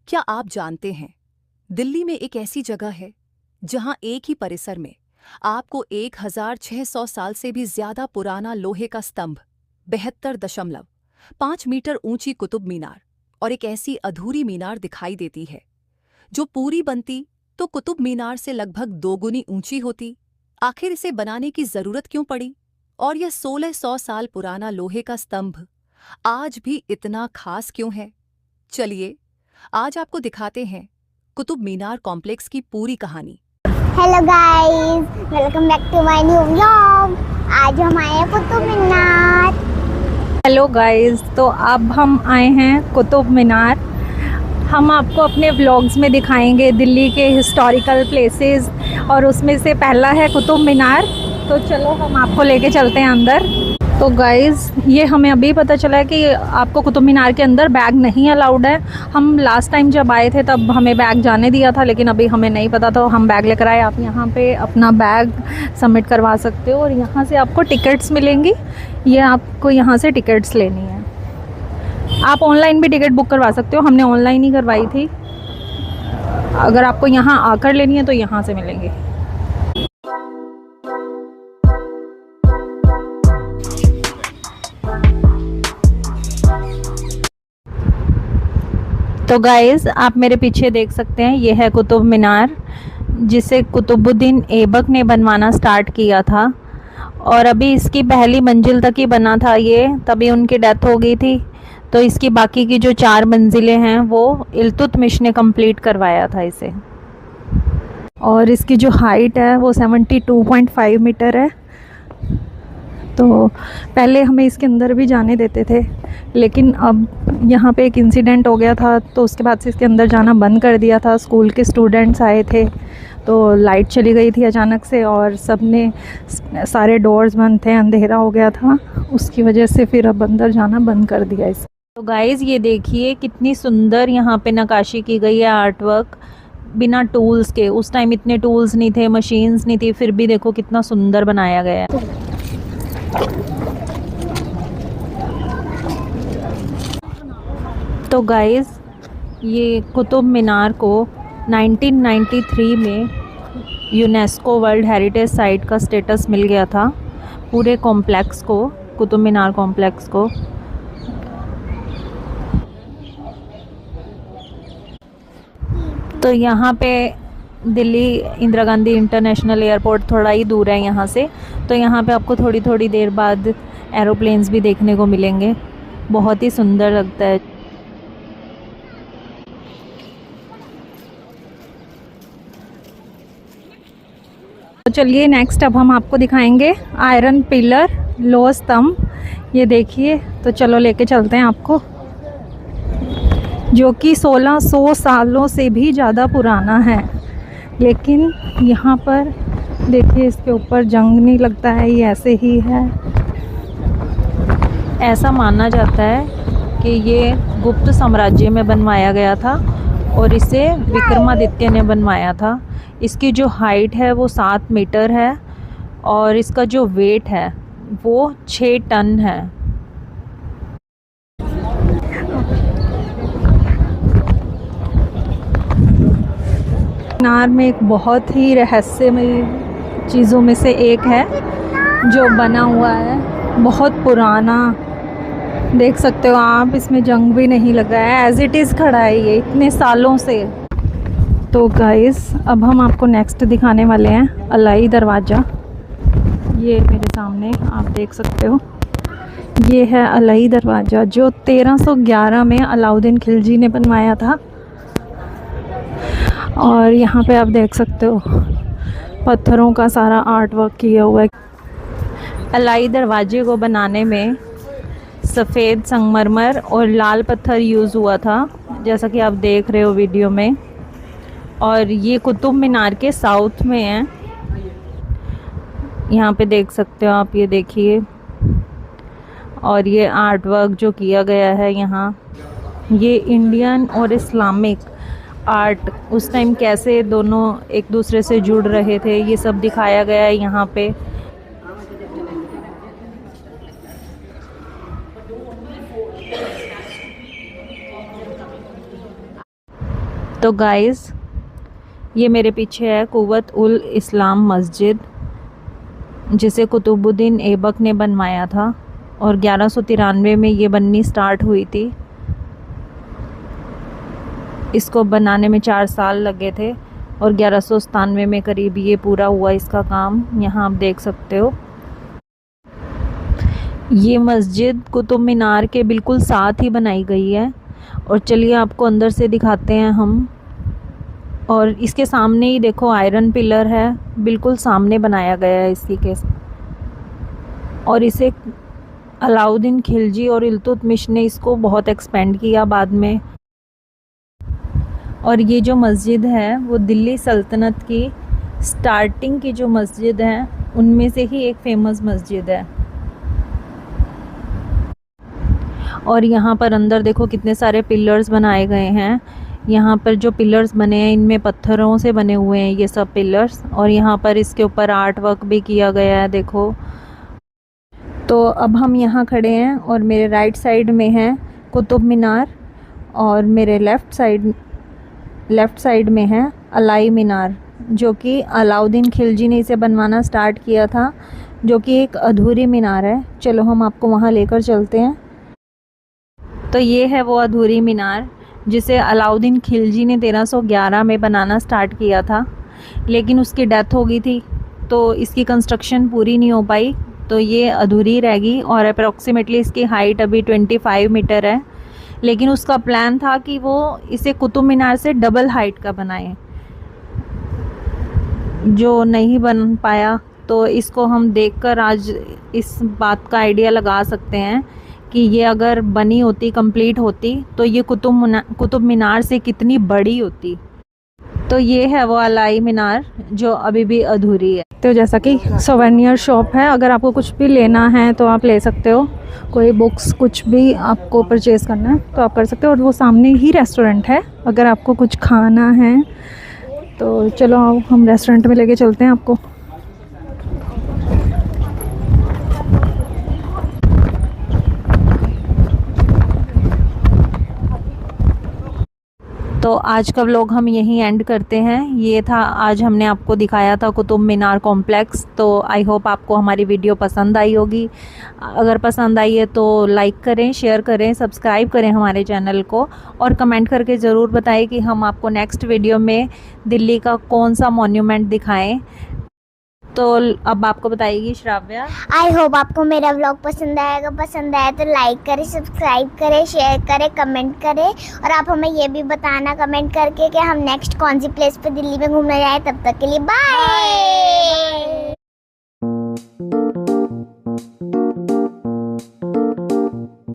क्या आप जानते हैं, दिल्ली में एक ऐसी जगह है जहां एक ही परिसर में आपको 1600 साल से भी ज्यादा पुराना लोहे का स्तंभ, 72.5 मीटर ऊंची कुतुब मीनार और एक ऐसी अधूरी मीनार दिखाई देती है जो पूरी बनती तो कुतुब मीनार से लगभग दोगुनी ऊंची होती। आखिर इसे बनाने की जरूरत क्यों पड़ी और यह 1600 साल पुराना लोहे का स्तंभ आज भी इतना खास क्यों है? चलिए आज आपको दिखाते हैं कुतुब मीनार कॉम्प्लेक्स की पूरी कहानी। Hello guys, welcome back to my new vlog. आज हम आए हैं कुतुब मीनार। हेलो गाइस, तो अब हम आए हैं कुतुब मीनार। हम आपको अपने व्लॉग्स में दिखाएंगे दिल्ली के हिस्टोरिकल प्लेसेस और उसमें से पहला है कुतुब मीनार। तो चलो हम आपको लेके चलते हैं अंदर। तो गाइस, ये हमें अभी पता चला है कि आपको कुतुब मीनार के अंदर बैग नहीं अलाउड है। हम लास्ट टाइम जब आए थे तब हमें बैग जाने दिया था, लेकिन अभी हमें नहीं पता तो हम बैग लेकर आए। आप यहाँ पे अपना बैग सबमिट करवा सकते हो और यहाँ से आपको टिकट्स मिलेंगी। ये आपको यहाँ से टिकट्स लेनी है। आप ऑनलाइन भी टिकट बुक करवा सकते हो, हमने ऑनलाइन ही करवाई थी। अगर आपको यहाँ आकर लेनी है तो यहाँ से मिलेंगी। तो गाइज़, आप मेरे पीछे देख सकते हैं, ये है कुतुब मीनार जिसे कुतुबुद्दीन ऐबक ने बनवाना स्टार्ट किया था और अभी इसकी पहली मंजिल तक ही बना था ये, तभी उनकी डेथ हो गई थी। तो इसकी बाकी की जो 4 मंजिलें हैं वो इल्तुतमिश ने कंप्लीट करवाया था इसे। और इसकी जो हाइट है वो 72.5 मीटर है। तो पहले हमें इसके अंदर भी जाने देते थे, लेकिन अब यहाँ पे एक इंसिडेंट हो गया था तो उसके बाद से इसके अंदर जाना बंद कर दिया था। स्कूल के स्टूडेंट्स आए थे तो लाइट चली गई थी अचानक से और सबने सारे डोर्स बंद थे, अंधेरा हो गया था, उसकी वजह से फिर अब अंदर जाना बंद कर दिया इसे। तो गाइज़, ये देखिए कितनी सुंदर यहाँ पे नक्काशी की गई है, आर्ट वर्क बिना टूल्स के। उस टाइम इतने टूल्स नहीं थे, मशीन्स नहीं थी, फिर भी देखो कितना सुंदर बनाया गया है। तो गाइज़, ये कुतुब मीनार को 1993 में यूनेस्को वर्ल्ड हेरिटेज साइट का स्टेटस मिल गया था, पूरे कॉम्प्लेक्स को, कुतुब मीनार कॉम्प्लेक्स को। तो यहाँ पे दिल्ली इंदिरा गांधी इंटरनेशनल एयरपोर्ट थोड़ा ही दूर है यहाँ से, तो यहाँ पे आपको थोड़ी थोड़ी देर बाद एरोप्लेन्स भी देखने को मिलेंगे। बहुत ही सुंदर लगता है। तो चलिए नेक्स्ट अब हम आपको दिखाएंगे आयरन पिलर, लोह स्तंभ। ये देखिए, तो चलो लेके चलते हैं आपको, जो कि 1600 सालों से भी ज़्यादा पुराना है। लेकिन यहाँ पर देखिए, इसके ऊपर जंग नहीं लगता है, ये ऐसे ही है। ऐसा माना जाता है कि ये गुप्त साम्राज्य में बनवाया गया था और इसे विक्रमादित्य ने बनवाया था। इसकी जो हाइट है वो 7 मीटर है और इसका जो वेट है वो 6 टन है। मीनार में एक बहुत ही रहस्यमय चीज़ों में से एक है जो बना हुआ है, बहुत पुराना। देख सकते हो आप, इसमें जंग भी नहीं लगा है, एज इट इज़ खड़ा है ये इतने सालों से। तो गाइस, अब हम आपको नेक्स्ट दिखाने वाले हैं अलाई दरवाज़ा। ये मेरे सामने आप देख सकते हो, ये है अलाई दरवाज़ा जो 1311 में अलाउद्दीन खिलजी ने बनवाया था। और यहाँ पे आप देख सकते हो पत्थरों का सारा आर्ट वर्क किया हुआ है। अलाई दरवाजे को बनाने में सफ़ेद संगमरमर और लाल पत्थर यूज़ हुआ था, जैसा कि आप देख रहे हो वीडियो में। और ये कुतुब मीनार के साउथ में है, यहाँ पे देख सकते हो आप, ये देखिए। और ये आर्ट वर्क जो किया गया है यहाँ, ये इंडियन और इस्लामिक आर्ट उस टाइम कैसे दोनों एक दूसरे से जुड़ रहे थे, ये सब दिखाया गया है यहाँ पे। तो गाइस, ये मेरे पीछे है कुव्वत उल इस्लाम मस्जिद, जिसे कुतुबुद्दीन ऐबक ने बनवाया था और 1193 में ये बननी स्टार्ट हुई थी। इसको बनाने में 4 साल लगे थे और 1197 में करीब ये पूरा हुआ इसका काम। यहाँ आप देख सकते हो। ये मस्जिद कुतुब मीनार के बिल्कुल साथ ही बनाई गई है और चलिए आपको अंदर से दिखाते हैं हम। और इसके सामने ही देखो आयरन पिलर है, बिल्कुल सामने बनाया गया है इसी के। और इसे अलाउद्दीन खिलजी और इल्तुतमिश ने इसको बहुत एक्सपेंड किया बाद में। और ये जो मस्जिद है वो दिल्ली सल्तनत की स्टार्टिंग की जो मस्जिद है उनमें से ही एक फेमस मस्जिद है। और यहाँ पर अंदर देखो कितने सारे पिलर्स बनाए गए हैं। यहाँ पर जो पिलर्स बने हैं इनमें पत्थरों से बने हुए हैं ये सब पिलर्स। और यहाँ पर इसके ऊपर आर्ट वर्क भी किया गया है देखो। तो अब हम यहाँ खड़े हैं और मेरे राइट साइड में है कुतुब मीनार और मेरे लेफ़्ट साइड में है अलाई मीनार, जो कि अलाउद्दीन खिलजी ने इसे बनवाना स्टार्ट किया था, जो कि एक अधूरी मीनार है। चलो हम आपको वहाँ लेकर चलते हैं। तो ये है वो अधूरी मीनार जिसे अलाउद्दीन खिलजी ने 1311 में बनाना स्टार्ट किया था, लेकिन उसकी डेथ हो गई थी तो इसकी कंस्ट्रक्शन पूरी नहीं हो पाई, तो ये अधूरी रह गई। और अप्रॉक्सीमेटली इसकी हाइट अभी 25 मीटर है। लेकिन उसका प्लान था कि वो इसे कुतुब मीनार से डबल हाइट का बनाए, जो नहीं बन पाया। तो इसको हम देखकर आज इस बात का आइडिया लगा सकते हैं कि ये अगर बनी होती, कंप्लीट होती, तो ये कुतुब मीनार से कितनी बड़ी होती। तो ये है वो अलाई मीनार जो अभी भी अधूरी है। तो जैसा कि सोवेनियर शॉप है, अगर आपको कुछ भी लेना है तो आप ले सकते हो। कोई बुक्स कुछ भी आपको परचेज़ करना है तो आप कर सकते हो। और वो सामने ही रेस्टोरेंट है, अगर आपको कुछ खाना है तो चलो हम रेस्टोरेंट में लेके चलते हैं आपको। तो आज का व्लॉग हम यहीं एंड करते हैं। ये था, आज हमने आपको दिखाया था कुतुब मीनार कॉम्प्लेक्स। तो आई होप आपको हमारी वीडियो पसंद आई होगी। अगर पसंद आई है तो लाइक करें, शेयर करें, सब्सक्राइब करें हमारे चैनल को और कमेंट करके ज़रूर बताएं कि हम आपको नेक्स्ट वीडियो में दिल्ली का कौन सा मॉन्यूमेंट दिखाएं। तो अब आपको बताएगी श्राव्या। आई होप आपको मेरा व्लॉग पसंद आएगा। पसंद आया तो लाइक करें, सब्सक्राइब करें, शेयर करें, कमेंट करें। और आप हमें ये भी बताना कमेंट करके कि हम नेक्स्ट कौन सी प्लेस पे दिल्ली में घूमने जाए। तब तक के लिए बाय।